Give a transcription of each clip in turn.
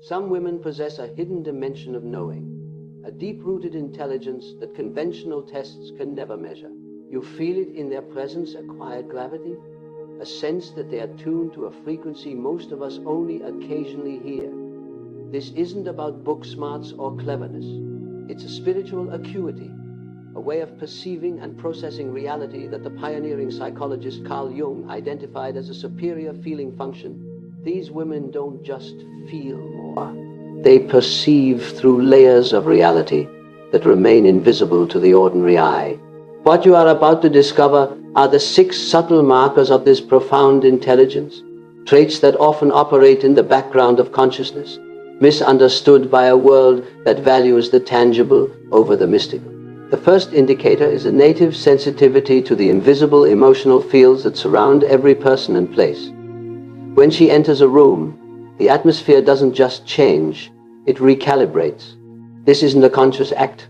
Some women possess a hidden dimension of knowing, a deep-rooted intelligence that conventional tests can never measure. You feel it in their presence, a quiet gravity, a sense that they are tuned to a frequency most of us only occasionally hear. This isn't about book smarts or cleverness. It's a spiritual acuity, a way of perceiving and processing reality that the pioneering psychologist Carl Jung identified as a superior feeling function. These women don't just feel more. They perceive through layers of reality that remain invisible to the ordinary eye. What you are about to discover are the 6 subtle markers of this profound intelligence, traits that often operate in the background of consciousness, misunderstood by a world that values the tangible over the mystical. The first indicator is a native sensitivity to the invisible emotional fields that surround every person and place. When she enters a room, the atmosphere doesn't just change, it recalibrates. This isn't a conscious act,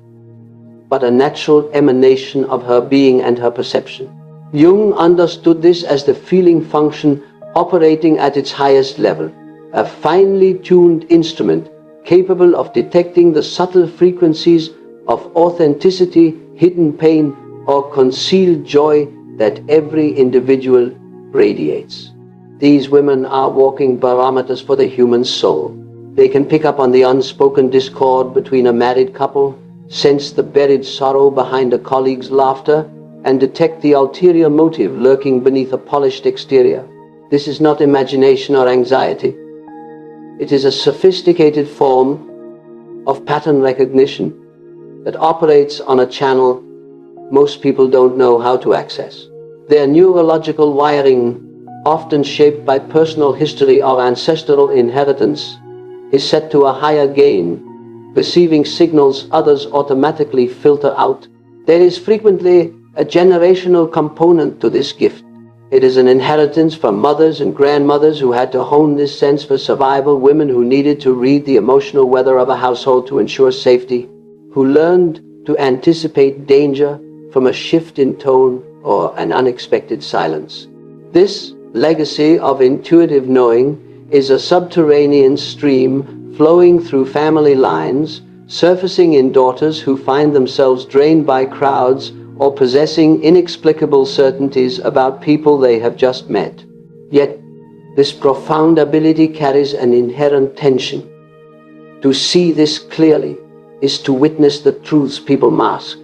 but a natural emanation of her being and her perception. Jung understood this as the feeling function operating at its highest level, a finely tuned instrument capable of detecting the subtle frequencies of authenticity, hidden pain, or concealed joy that every individual radiates. These women are walking barometers for the human soul. They can pick up on the unspoken discord between a married couple, sense the buried sorrow behind a colleague's laughter, and detect the ulterior motive lurking beneath a polished exterior. This is not imagination or anxiety. It is a sophisticated form of pattern recognition that operates on a channel most people don't know how to access. Their neurological wiring, often shaped by personal history or ancestral inheritance, is set to a higher gain, perceiving signals others automatically filter out. There is frequently a generational component to this gift. It is an inheritance from mothers and grandmothers who had to hone this sense for survival, women who needed to read the emotional weather of a household to ensure safety, who learned to anticipate danger from a shift in tone or an unexpected silence. This legacy of intuitive knowing is a subterranean stream flowing through family lines, surfacing in daughters who find themselves drained by crowds or possessing inexplicable certainties about people they have just met. Yet, this profound ability carries an inherent tension. To see this clearly is to witness the truths people mask.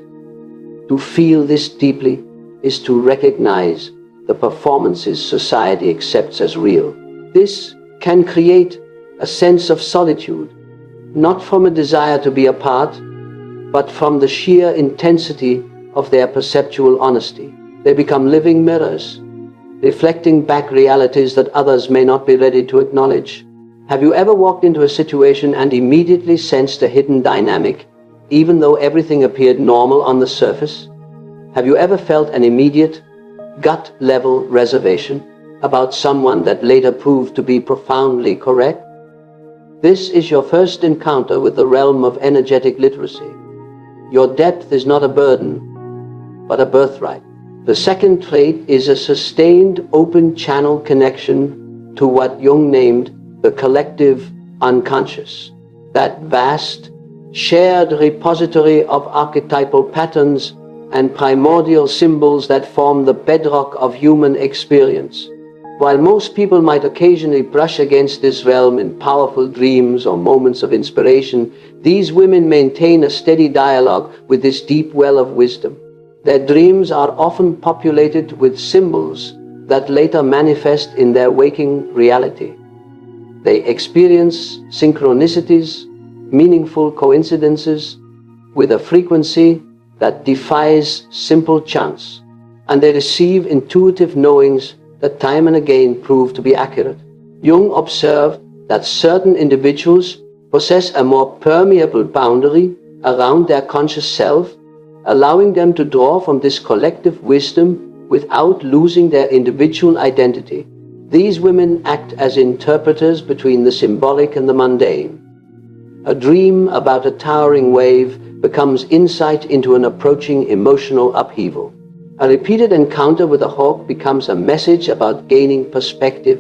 To feel this deeply is to recognize the performances society accepts as real. This can create a sense of solitude, not from a desire to be apart, but from the sheer intensity of their perceptual honesty. They become living mirrors, reflecting back realities that others may not be ready to acknowledge. Have you ever walked into a situation and immediately sensed a hidden dynamic, even though everything appeared normal on the surface? Have you ever felt an immediate, gut-level reservation about someone that later proved to be profoundly correct? This is your first encounter with the realm of energetic literacy. Your depth is not a burden, but a birthright. The second trait is a sustained open channel connection to what Jung named the collective unconscious, that vast, shared repository of archetypal patterns and primordial symbols that form the bedrock of human experience. While most people might occasionally brush against this realm in powerful dreams or moments of inspiration, these women maintain a steady dialogue with this deep well of wisdom. Their dreams are often populated with symbols that later manifest in their waking reality. They experience synchronicities, meaningful coincidences, with a frequency that defies simple chance, and they receive intuitive knowings that time and again prove to be accurate. Jung observed that certain individuals possess a more permeable boundary around their conscious self, allowing them to draw from this collective wisdom without losing their individual identity. These women act as interpreters between the symbolic and the mundane. A dream about a towering wave becomes insight into an approaching emotional upheaval. A repeated encounter with a hawk becomes a message about gaining perspective,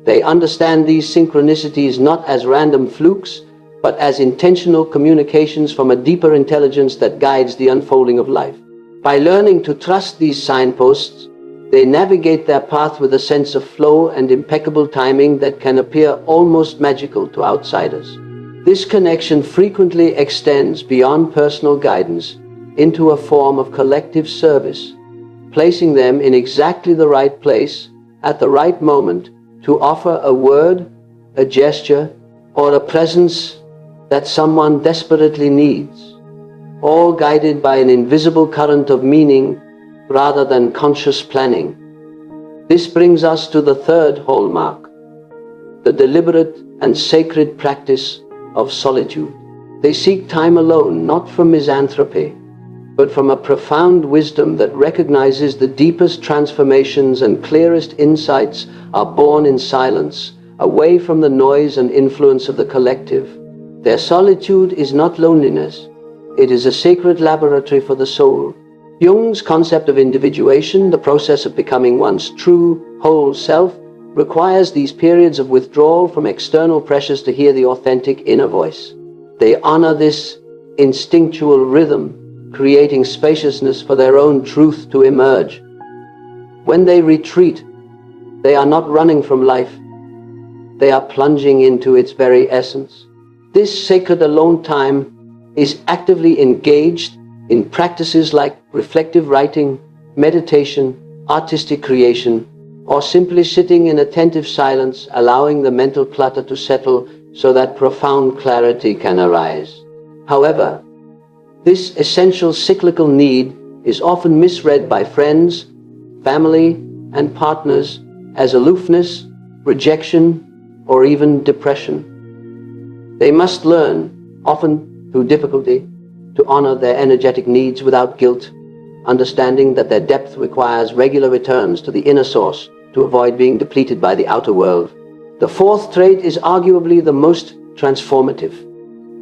They understand these synchronicities not as random flukes, but as intentional communications from a deeper intelligence that guides the unfolding of life. By learning to trust these signposts, they navigate their path with a sense of flow and impeccable timing that can appear almost magical to outsiders. This connection frequently extends beyond personal guidance into a form of collective service, placing them in exactly the right place at the right moment to offer a word, a gesture, or a presence that someone desperately needs, all guided by an invisible current of meaning rather than conscious planning. This brings us to the third hallmark, the deliberate and sacred practice of solitude. They seek time alone, not from misanthropy, but from a profound wisdom that recognizes the deepest transformations and clearest insights are born in silence, away from the noise and influence of the collective. Their solitude is not loneliness. It is a sacred laboratory for the soul. Jung's concept of individuation, the process of becoming one's true, whole self, requires these periods of withdrawal from external pressures to hear the authentic inner voice. They honor this instinctual rhythm, creating spaciousness for their own truth to emerge. When they retreat, they are not running from life. They are plunging into its very essence. This sacred alone time is actively engaged in practices like reflective writing, meditation, artistic creation, or simply sitting in attentive silence, allowing the mental clutter to settle so that profound clarity can arise. However, this essential cyclical need is often misread by friends, family, and partners as aloofness, rejection, or even depression. They must learn, often through difficulty, to honor their energetic needs without guilt, understanding that their depth requires regular returns to the inner source to avoid being depleted by the outer world. The fourth trait is arguably the most transformative,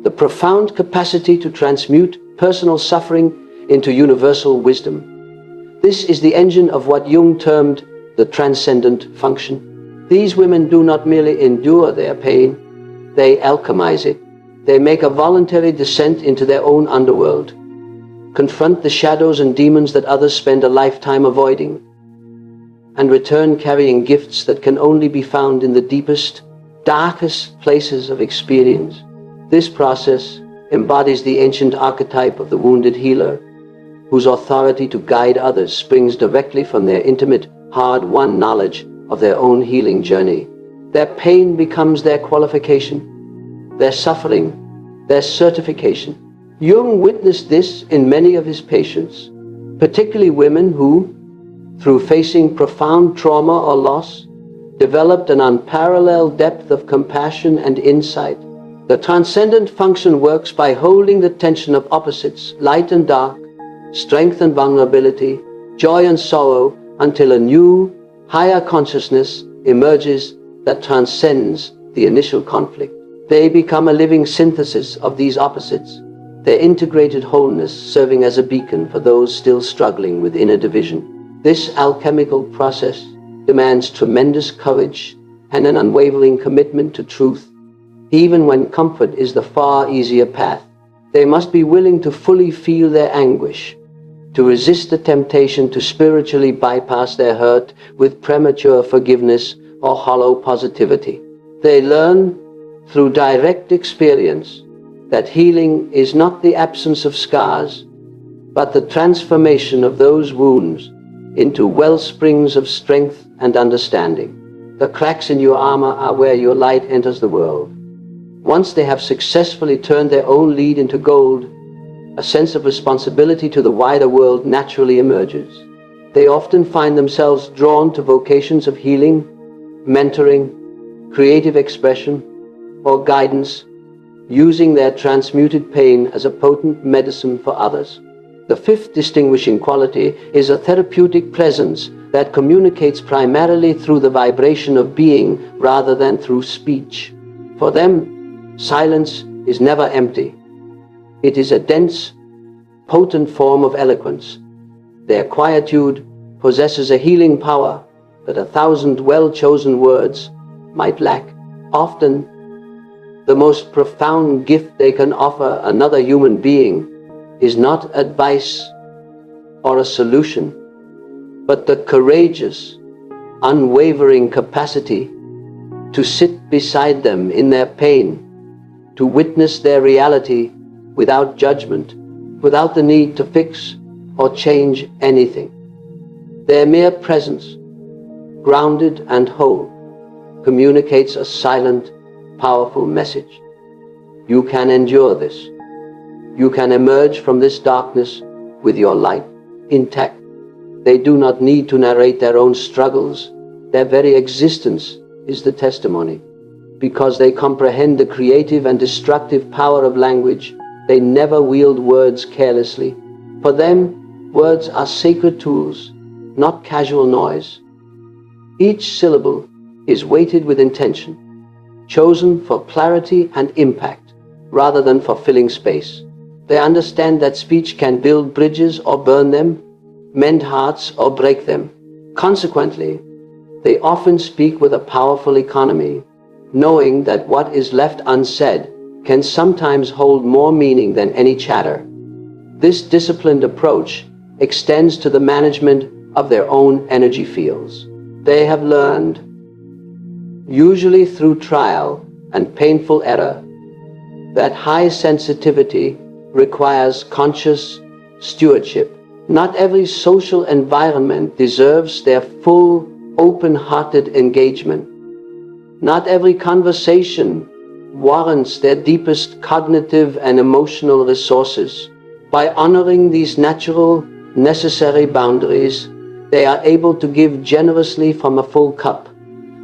the profound capacity to transmute personal suffering into universal wisdom. This is the engine of what Jung termed the transcendent function. These women do not merely endure their pain, they alchemize it. They make a voluntary descent into their own underworld, confront the shadows and demons that others spend a lifetime avoiding, and return carrying gifts that can only be found in the deepest, darkest places of experience. This process embodies the ancient archetype of the wounded healer, whose authority to guide others springs directly from their intimate, hard-won knowledge of their own healing journey. Their pain becomes their qualification, their suffering, their certification. Jung witnessed this in many of his patients, particularly women who, through facing profound trauma or loss, developed an unparalleled depth of compassion and insight. The transcendent function works by holding the tension of opposites, light and dark, strength and vulnerability, joy and sorrow, until a new, higher consciousness emerges that transcends the initial conflict. They become a living synthesis of these opposites, their integrated wholeness serving as a beacon for those still struggling with inner division. This alchemical process demands tremendous courage and an unwavering commitment to truth. Even when comfort is the far easier path, they must be willing to fully feel their anguish, to resist the temptation to spiritually bypass their hurt with premature forgiveness or hollow positivity. They learn through direct experience that healing is not the absence of scars, but the transformation of those wounds into well springs of strength and understanding. The cracks in your armor are where your light enters the world. Once they have successfully turned their own lead into gold, a sense of responsibility to the wider world naturally emerges. They often find themselves drawn to vocations of healing, mentoring, creative expression, or guidance, using their transmuted pain as a potent medicine for others. The fifth distinguishing quality is a therapeutic presence that communicates primarily through the vibration of being rather than through speech. For them, silence is never empty. It is a dense, potent form of eloquence. Their quietude possesses a healing power that 1,000 well-chosen words might lack. Often, the most profound gift they can offer another human being is not advice or a solution, but the courageous, unwavering capacity to sit beside them in their pain, to witness their reality without judgment, without the need to fix or change anything. Their mere presence, grounded and whole, communicates a silent, powerful message. You can endure this. You can emerge from this darkness with your light intact. They do not need to narrate their own struggles. Their very existence is the testimony. Because they comprehend the creative and destructive power of language, they never wield words carelessly. For them, words are sacred tools, not casual noise. Each syllable is weighted with intention, chosen for clarity and impact, rather than for filling space. They understand that speech can build bridges or burn them, mend hearts or break them. Consequently, they often speak with a powerful economy, knowing that what is left unsaid can sometimes hold more meaning than any chatter. This disciplined approach extends to the management of their own energy fields. They have learned, usually through trial and painful error, that high sensitivity requires conscious stewardship. Not every social environment deserves their full, open-hearted engagement. Not every conversation warrants their deepest cognitive and emotional resources. By honoring these natural, necessary boundaries, they are able to give generously from a full cup,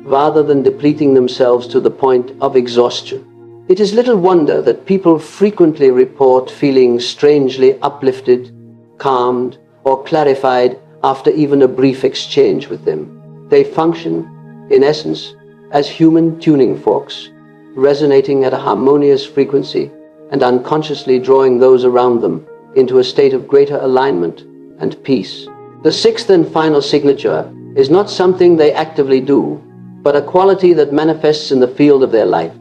rather than depleting themselves to the point of exhaustion. It is little wonder that people frequently report feeling strangely uplifted, calmed, or clarified after even a brief exchange with them. They function, in essence, as human tuning forks, resonating at a harmonious frequency and unconsciously drawing those around them into a state of greater alignment and peace. The sixth and final signature is not something they actively do, but a quality that manifests in the field of their life.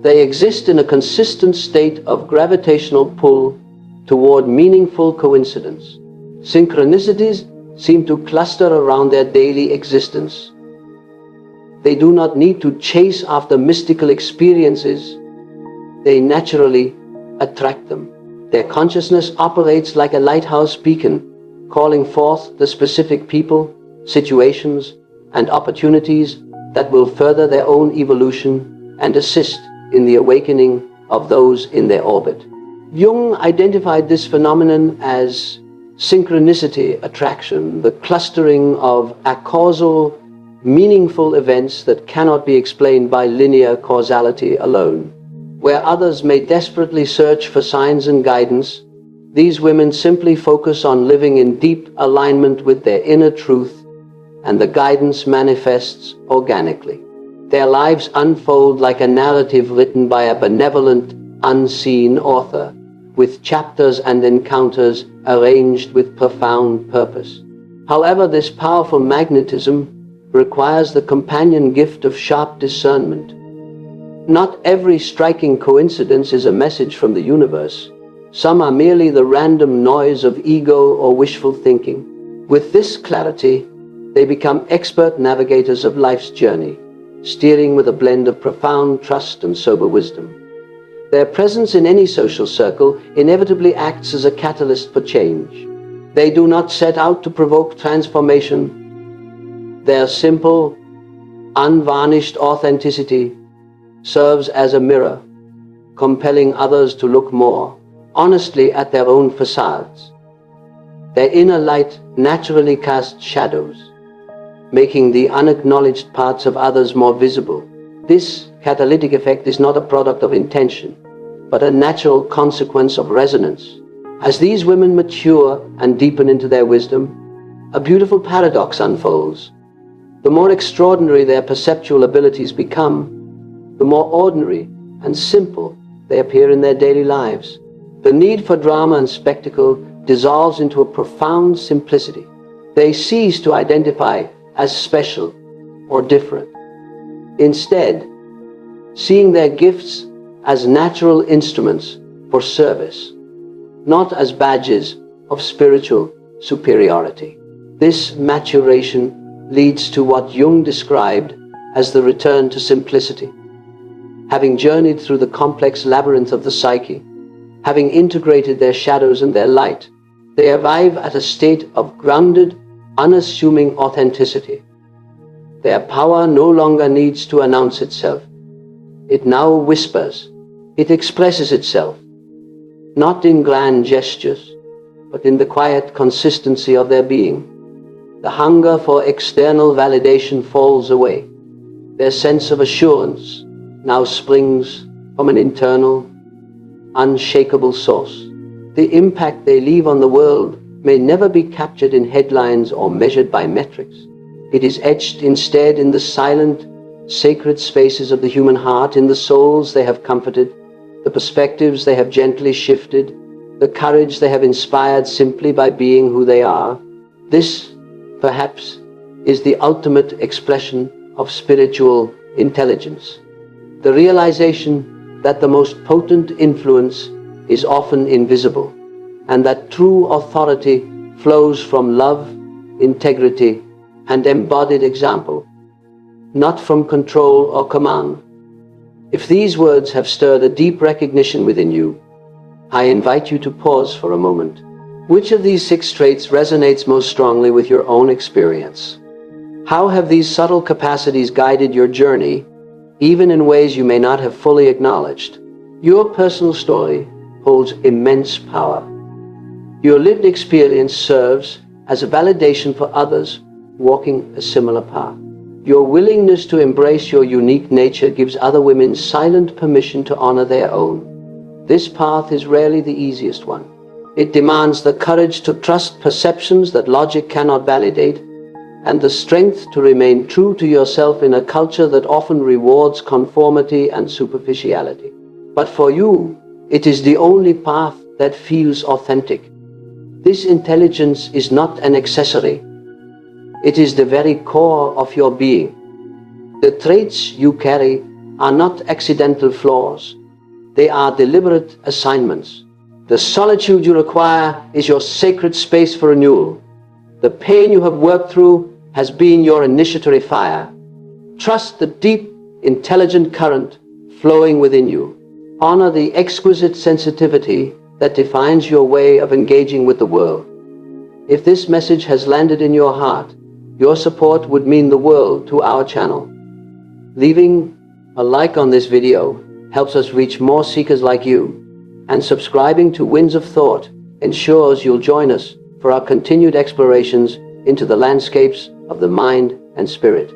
They exist in a consistent state of gravitational pull toward meaningful coincidence. Synchronicities seem to cluster around their daily existence. They do not need to chase after mystical experiences. They naturally attract them. Their consciousness operates like a lighthouse beacon, calling forth the specific people, situations, and opportunities that will further their own evolution and assist in the awakening of those in their orbit. Jung identified this phenomenon as synchronicity attraction, the clustering of acausal, meaningful events that cannot be explained by linear causality alone. Where others may desperately search for signs and guidance, these women simply focus on living in deep alignment with their inner truth, and the guidance manifests organically. Their lives unfold like a narrative written by a benevolent, unseen author, with chapters and encounters arranged with profound purpose. However, this powerful magnetism requires the companion gift of sharp discernment. Not every striking coincidence is a message from the universe. Some are merely the random noise of ego or wishful thinking. With this clarity, they become expert navigators of life's journey, steering with a blend of profound trust and sober wisdom. Their presence in any social circle inevitably acts as a catalyst for change. They do not set out to provoke transformation. Their simple, unvarnished authenticity serves as a mirror, compelling others to look more honestly at their own facades. Their inner light naturally casts shadows, making the unacknowledged parts of others more visible. This catalytic effect is not a product of intention, but a natural consequence of resonance. As these women mature and deepen into their wisdom, a beautiful paradox unfolds. The more extraordinary their perceptual abilities become, the more ordinary and simple they appear in their daily lives. The need for drama and spectacle dissolves into a profound simplicity. They cease to identify as special or different. Instead, seeing their gifts as natural instruments for service, not as badges of spiritual superiority. This maturation leads to what Jung described as the return to simplicity. Having journeyed through the complex labyrinth of the psyche, having integrated their shadows and their light, they arrive at a state of grounded, unassuming authenticity. Their power no longer needs to announce itself. It now whispers. It expresses itself, not in grand gestures, but in the quiet consistency of their being. The hunger for external validation falls away. Their sense of assurance now springs from an internal, unshakable source. The impact they leave on the world may never be captured in headlines or measured by metrics. It is etched instead in the silent, sacred spaces of the human heart, in the souls they have comforted, the perspectives they have gently shifted, the courage they have inspired simply by being who they are. This, perhaps, is the ultimate expression of spiritual intelligence. The realization that the most potent influence is often invisible, and that true authority flows from love, integrity, and embodied example, not from control or command. If these words have stirred a deep recognition within you, I invite you to pause for a moment. Which of these 6 traits resonates most strongly with your own experience? How have these subtle capacities guided your journey, even in ways you may not have fully acknowledged? Your personal story holds immense power. Your lived experience serves as a validation for others walking a similar path. Your willingness to embrace your unique nature gives other women silent permission to honor their own. This path is rarely the easiest one. It demands the courage to trust perceptions that logic cannot validate, and the strength to remain true to yourself in a culture that often rewards conformity and superficiality. But for you, it is the only path that feels authentic. This intelligence is not an accessory. It is the very core of your being. The traits you carry are not accidental flaws. They are deliberate assignments. The solitude you require is your sacred space for renewal. The pain you have worked through has been your initiatory fire. Trust the deep, intelligent current flowing within you. Honor the exquisite sensitivity that defines your way of engaging with the world. If this message has landed in your heart, your support would mean the world to our channel. Leaving a like on this video helps us reach more seekers like you, and subscribing to Winds of Thought ensures you'll join us for our continued explorations into the landscapes of the mind and spirit.